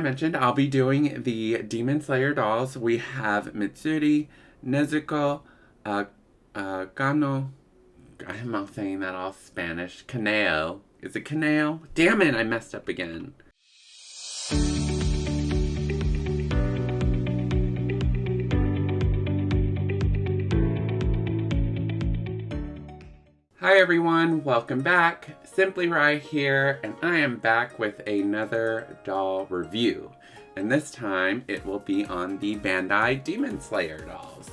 I mentioned I'll be doing the Demon Slayer dolls. We have Mitsuri, Nezuko, Gano. I'm not saying that all Spanish. Kaneo. Is it Kaneo? Damn it, I messed up again. Hi everyone, welcome back. Simply Rye here, and I am back with another doll review. And this time it will be on the Bandai Demon Slayer dolls.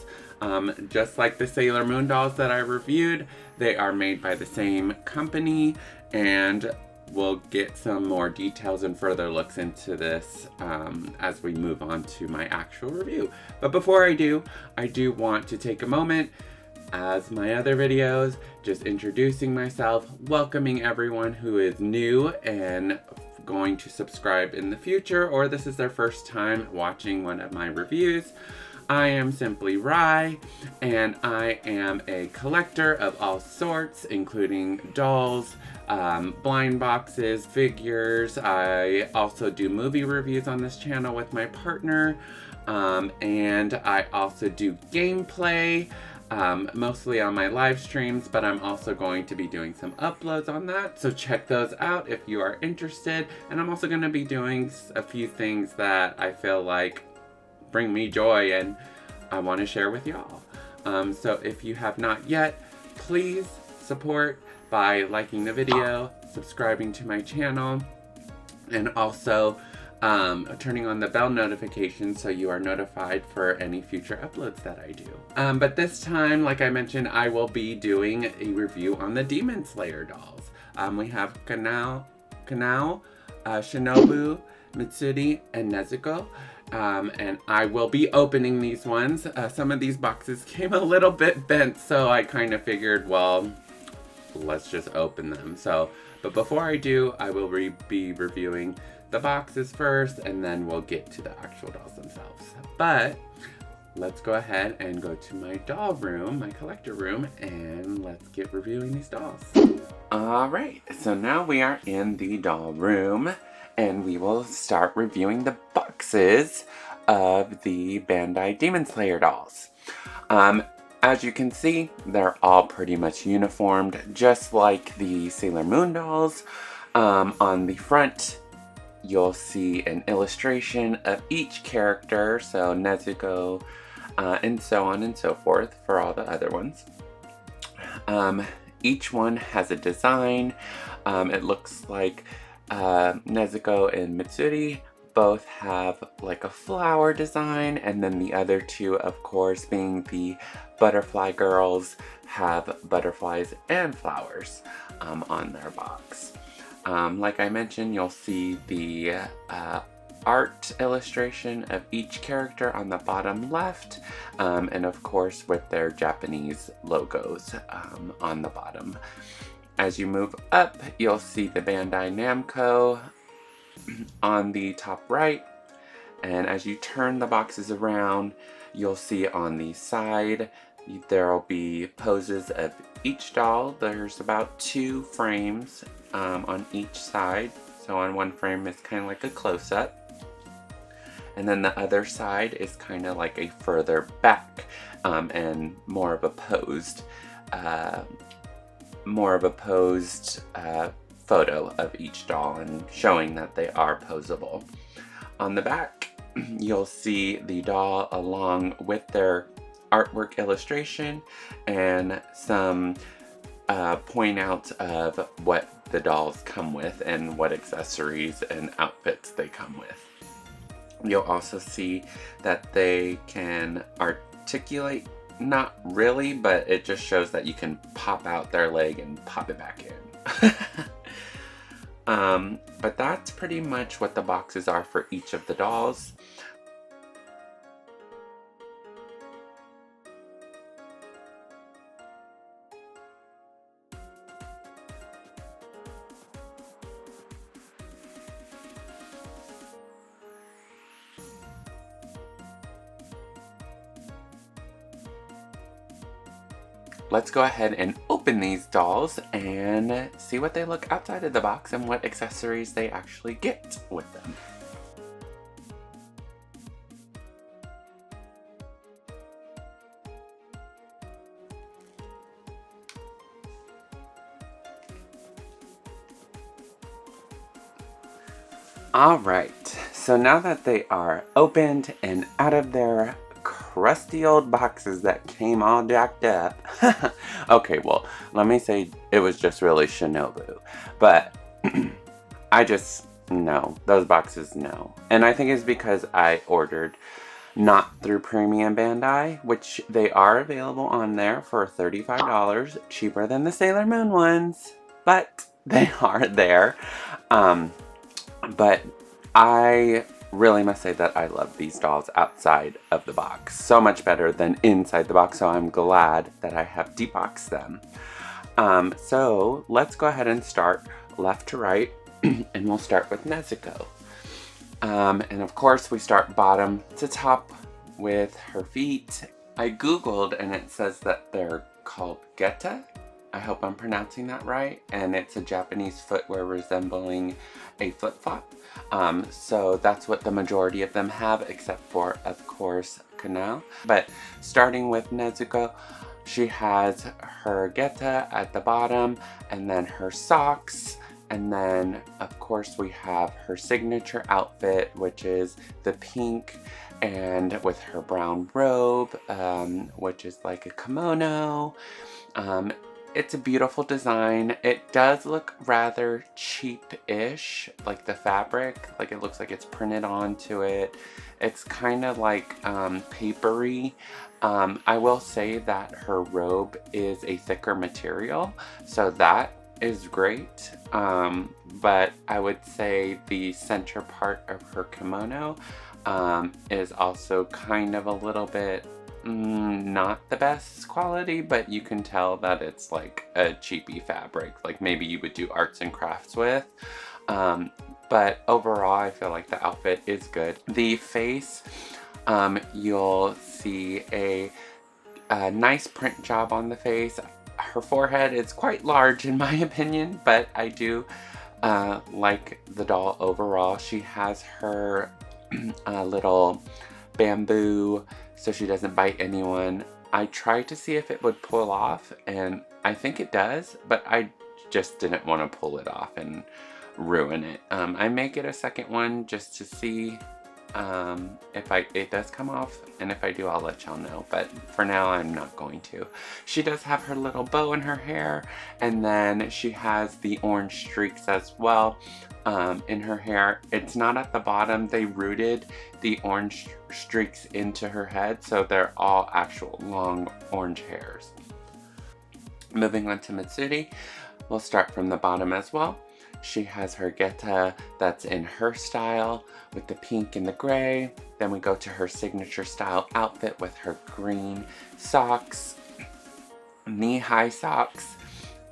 Just like the Sailor Moon dolls that I reviewed, they are made by the same company, and we'll get some more details and further looks into this as we move on to my actual review. But before I do want to take a moment, as my other videos, just introducing myself, welcoming everyone who is new and going to subscribe in the future, or this is their first time watching one of my reviews. I am Simply Rye, and I am a collector of all sorts, including dolls, blind boxes, figures. I also do movie reviews on this channel with my partner, and I also do gameplay. Mostly on my live streams, but I'm also going to be doing some uploads on that, so check those out if you are interested. And I'm also going to be doing a few things that I feel like bring me joy and I want to share with y'all. So if you have not yet, please support by liking the video, subscribing to my channel, and also turning on the bell notification so you are notified for any future uploads that I do. But this time, like I mentioned, I will be doing a review on the Demon Slayer dolls. We have Kanao, Shinobu, Mitsuri, and Nezuko. And I will be opening these ones. Some of these boxes came a little bit bent, so I kind of figured, well, let's just open them. But before I do, I will be reviewing the boxes first, and then we'll get to the actual dolls themselves. But let's go ahead and go to my doll room, my collector room, and let's get reviewing these dolls. Alright, so now we are in the doll room, and we will start reviewing the boxes of the Bandai Demon Slayer dolls. As you can see, they're all pretty much uniformed, just like the Sailor Moon dolls. On the front, you'll see an illustration of each character, so Nezuko, and so on and so forth for all the other ones. Each one has a design. It looks like Nezuko and Mitsuri both have like a flower design, and then the other two, of course, being the butterfly girls, have butterflies and flowers on their box. Like I mentioned, you'll see the art illustration of each character on the bottom left, and of course with their Japanese logos on the bottom. As you move up, you'll see the Bandai Namco on the top right, and as you turn the boxes around, you'll see on the side there'll be poses of each doll. There's about 2 frames on each side. So on one frame is kind of like a close-up, and then the other side is kind of like a further back and more of a posed photo of each doll, and showing that they are posable. On the back, you'll see the doll along with their artwork illustration and some point out of what the dolls come with and what accessories and outfits they come with. You'll also see that they can articulate, not really, but it just shows that you can pop out their leg and pop it back in. But that's pretty much what the boxes are for each of the dolls. Let's go ahead and open these dolls and see what they look outside of the box and what accessories they actually get with them. Alright, so now that they are opened and out of their crusty old boxes that came all jacked up. Okay, well, let me say it was just really Shinobu. But I just, no. Those boxes, no. And I think it's because I ordered not through Premium Bandai, which they are available on there for $35, cheaper than the Sailor Moon ones. But they are there. But I really must say that I love these dolls outside of the box. So much better than inside the box, so I'm glad that I have deboxed them. So let's go ahead and start left to right, and we'll start with Nezuko. And of course we start bottom to top with her feet. I googled and it says that they're called geta. I hope I'm pronouncing that right. And it's a Japanese footwear resembling a flip-flop. So that's what the majority of them have, except for, of course, Kanao. But starting with Nezuko, she has her geta at the bottom, and then her socks, and then, of course, we have her signature outfit, which is the pink, and with her brown robe, which is like a kimono. It's a beautiful design. It does look rather cheap-ish, like the fabric. Like it looks like it's printed onto it. It's kind of like papery. I will say that her robe is a thicker material, so that is great. But I would say the center part of her kimono is also kind of a little bit not the best quality, but you can tell that it's like a cheapy fabric, like maybe you would do arts and crafts with. But overall, I feel like the outfit is good. The face, you'll see a nice print job on the face. Her forehead is quite large in my opinion, but I do like the doll overall. She has her little bamboo so she doesn't bite anyone. I tried to see if it would pull off, and I think it does, but I just didn't want to pull it off and ruin it. I may get a second one just to see if it does come off, and if I do, I'll let y'all know, but for now I'm not going to. She does have her little bow in her hair, and then she has the orange streaks as well in her hair. It's not at the bottom. They rooted the orange streaks into her head, so they're all actual long orange hairs. Moving on to Mitsuri, we'll start from the bottom as well. She has her geta that's in her style with the pink and the gray. Then we go to her signature style outfit with her green socks, knee-high socks.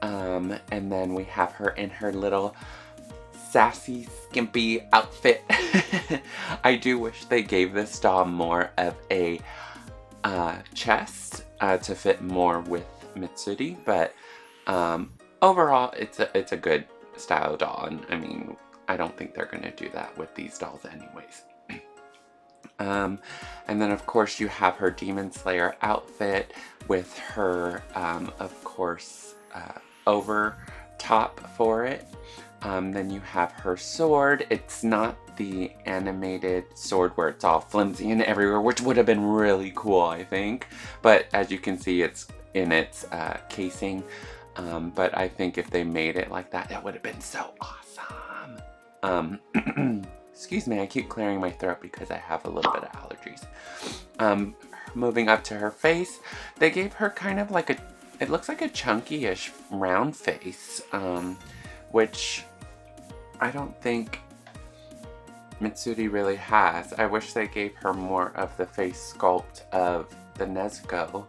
And then we have her in her little sassy, skimpy outfit. I do wish they gave this doll more of a chest to fit more with Mitsuri, but overall it's a good style doll, and I mean, I don't think they're gonna do that with these dolls anyways. And then of course you have her Demon Slayer outfit with her of course over top for it. Then you have her sword. It's not the animated sword where it's all flimsy and everywhere, which would have been really cool, I think. But as you can see, it's in its casing. But I think if they made it like that, it would have been so awesome. Excuse me, I keep clearing my throat because I have a little bit of allergies. Moving up to her face, they gave her kind of like it looks like a chunky-ish round face, which I don't think Mitsuri really has. I wish they gave her more of the face sculpt of the Nezuko,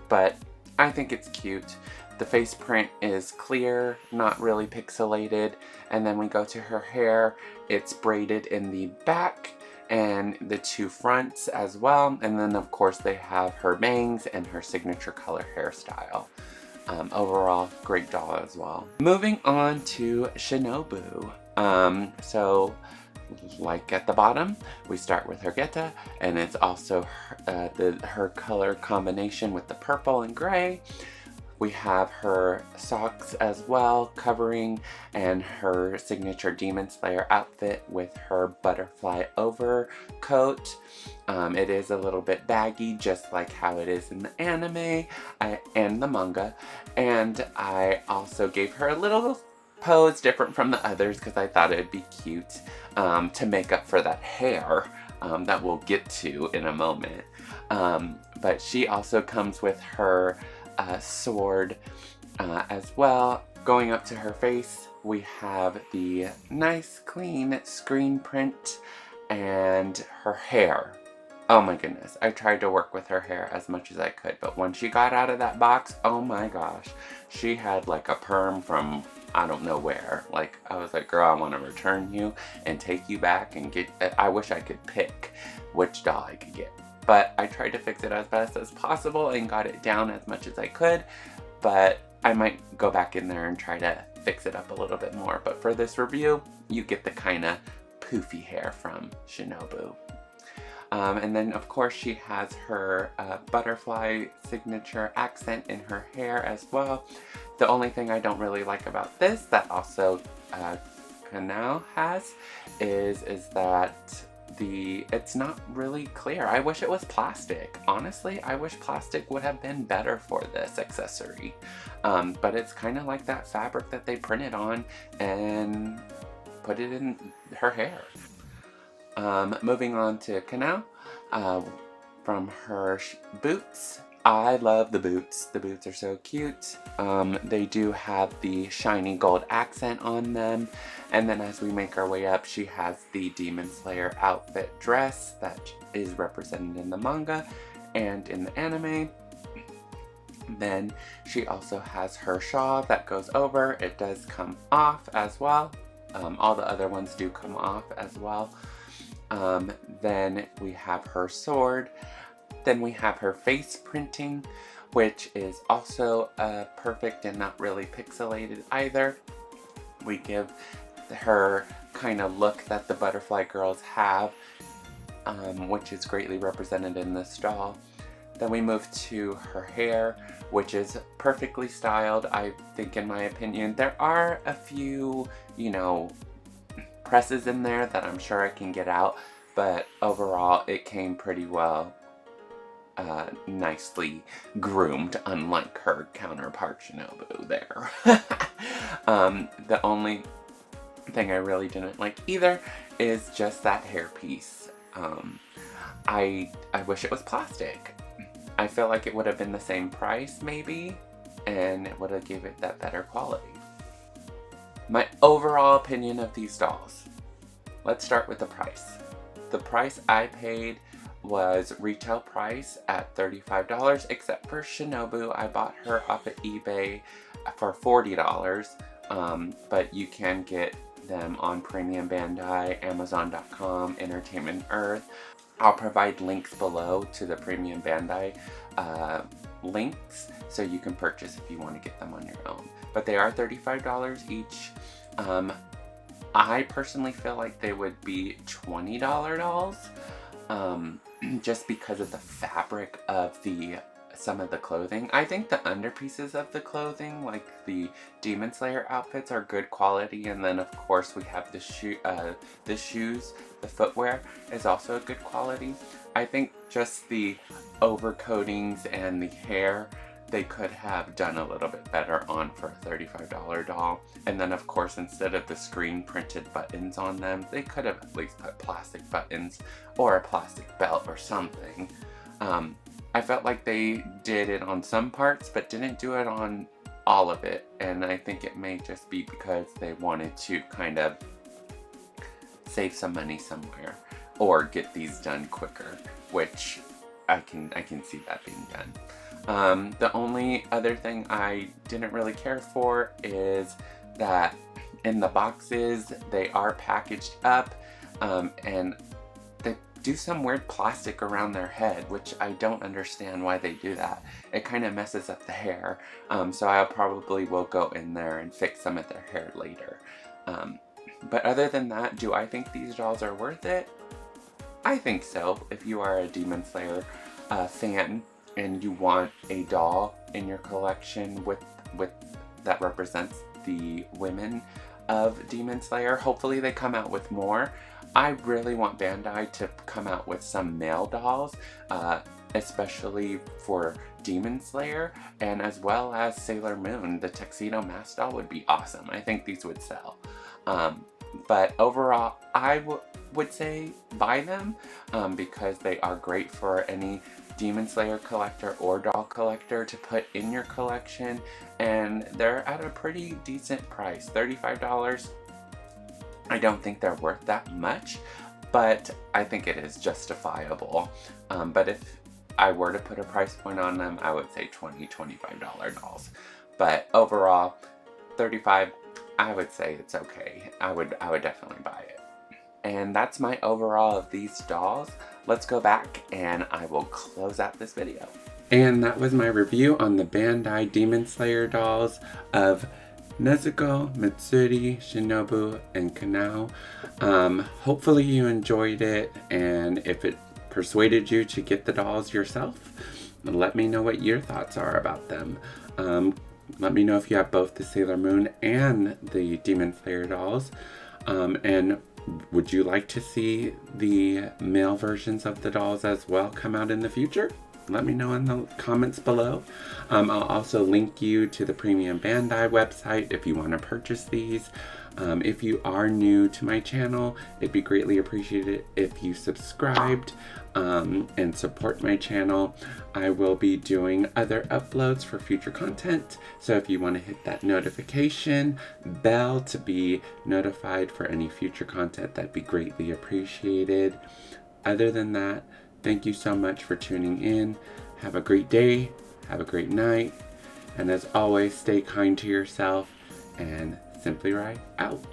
but I think it's cute. The face print is clear, not really pixelated, and then we go to her hair. It's braided in the back and the two fronts as well, and then of course they have her bangs and her signature color hairstyle. Overall, great doll as well. Moving on to Shinobu. So like at the bottom, we start with her geta, and it's also her color combination with the purple and gray. We have her socks as well, covering, and her signature Demon Slayer outfit with her butterfly overcoat. It is a little bit baggy, just like how it is in the anime and the manga. And I also gave her a little pose different from the others because I thought it'd be cute to make up for that hair that we'll get to in a moment. But she also comes with her sword as well. Going up to her face, we have the nice clean screen print and her hair. Oh my goodness, I tried to work with her hair as much as I could, but when she got out of that box, oh my gosh, she had like a perm from I don't know where. Like, I was like, girl, I want to return you and take you back and get, I wish I could pick which doll I could get. But I tried to fix it as best as possible and got it down as much as I could, but I might go back in there and try to fix it up a little bit more. But for this review, you get the kind of poofy hair from Shinobu. And then, of course, she has her butterfly signature accent in her hair as well. The only thing I don't really like about this, that also Kanao has, is that it's not really clear. I wish it was plastic. Honestly, I wish plastic would have been better for this accessory. But it's kind of like that fabric that they printed on and put it in her hair. Moving on to Kanao, from her boots. I love the boots. The boots are so cute. They do have the shiny gold accent on them. And then as we make our way up, she has the Demon Slayer outfit dress that is represented in the manga and in the anime. Then she also has her shawl that goes over. It does come off as well. All the other ones do come off as well. Then we have her sword. Then we have her face printing, which is also perfect and not really pixelated either. We give her kind of look that the butterfly girls have, which is greatly represented in this doll. Then we move to her hair, which is perfectly styled, I think, in my opinion. There are a few, presses in there that I'm sure I can get out, but overall it came pretty well nicely groomed, unlike her counterpart Shinobu there. The only thing I really didn't like either is just that hairpiece. I wish it was plastic. I feel like it would have been the same price maybe, and it would have gave it that better quality. My overall opinion of these dolls. Let's start with the price. The price I paid was retail price at $35, except for Shinobu. I bought her off of eBay for $40, but you can get them on Premium Bandai, Amazon.com, Entertainment Earth. I'll provide links below to the Premium Bandai links, so you can purchase if you want to get them on your own. But they are $35 each. I personally feel like they would be $20 dolls, just because of the fabric of some of the clothing. I think the underpieces of the clothing, like the Demon Slayer outfits, are good quality, and then of course we have the shoes, the footwear is also a good quality. I think just the overcoatings and the hair, they could have done a little bit better on for a $35 doll. And then of course, instead of the screen printed buttons on them, they could have at least put plastic buttons or a plastic belt or something. I felt like they did it on some parts, but didn't do it on all of it. And I think it may just be because they wanted to kind of save some money somewhere or get these done quicker, which I can see that being done. The only other thing I didn't really care for is that in the boxes, they are packaged up, and they do some weird plastic around their head, which I don't understand why they do that. It kind of messes up the hair, so I probably will go in there and fix some of their hair later. But other than that, do I think these dolls are worth it? I think so. If you are a Demon Slayer fan and you want a doll in your collection with that represents the women of Demon Slayer. Hopefully they come out with more. I really want Bandai to come out with some male dolls, especially for Demon Slayer, and as well as Sailor Moon. The Tuxedo Mask doll would be awesome. I think these would sell. But overall, I would say buy them because they are great for any Demon Slayer collector or doll collector to put in your collection, and they're at a pretty decent price, $35. I don't think they're worth that much, but I think it is justifiable. But if I were to put a price point on them, I would say $20, $25 dolls. But overall, $35, I would say it's okay. I would definitely buy it. And that's my overall of these dolls. Let's go back and I will close out this video. And that was my review on the Bandai Demon Slayer dolls of Nezuko, Mitsuri, Shinobu, and Kanao. Hopefully you enjoyed it, and if it persuaded you to get the dolls yourself, let me know what your thoughts are about them. Let me know if you have both the Sailor Moon and the Demon Slayer dolls. And would you like to see the male versions of the dolls as well come out in the future? Let me know in the comments below. I'll also link you to the Premium Bandai website if you want to purchase these. If you are new to my channel, it'd be greatly appreciated if you subscribed and support my channel. I will be doing other uploads for future content, so if you want to hit that notification bell to be notified for any future content, that'd be greatly appreciated. Other than that, thank you so much for tuning in. Have a great day, have a great night, and as always, stay kind to yourself, and Simply Rai out.